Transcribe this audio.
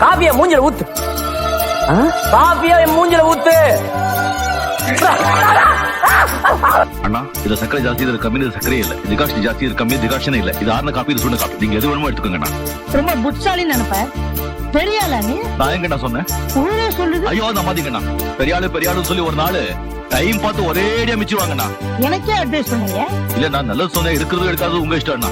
காபியா மூஞ்சில ஊத்து. காபியா மூஞ்சில ஊத்து. அண்ணா இதுல சக்கரை ஜாஸ்தி, இதுல கம்மி, இது சக்கரையே இல்ல. திகாஷ் ஜாஸ்தி, இது கம்மி, திகாஷனே இல்ல. இது ஆறுன காப்பி, இது சுண்ட காப்பி. நீங்க எது வேணுமோ எடுத்துக்கோங்கண்ணா. ரொம்ப புட்சாலின்னு நினைப்பேன். பெரியாளா நீ? நான் எங்கண்ணா சொன்னேன்? ஊரே சொல்லுது. ஐயோ நான் மாத்திக்கண்ணா. பெரியாளு சொல்லி ஒரு நாள் டைம் பார்த்து ஒரேடியா மிச்சு வாங்கண்ணா. எனக்கே அட்வைஸ் பண்ணுங்க. இல்ல நான் நல்லது சொன்னேன், இருக்கிறது எடுக்காது உங்க இஷ்டம்.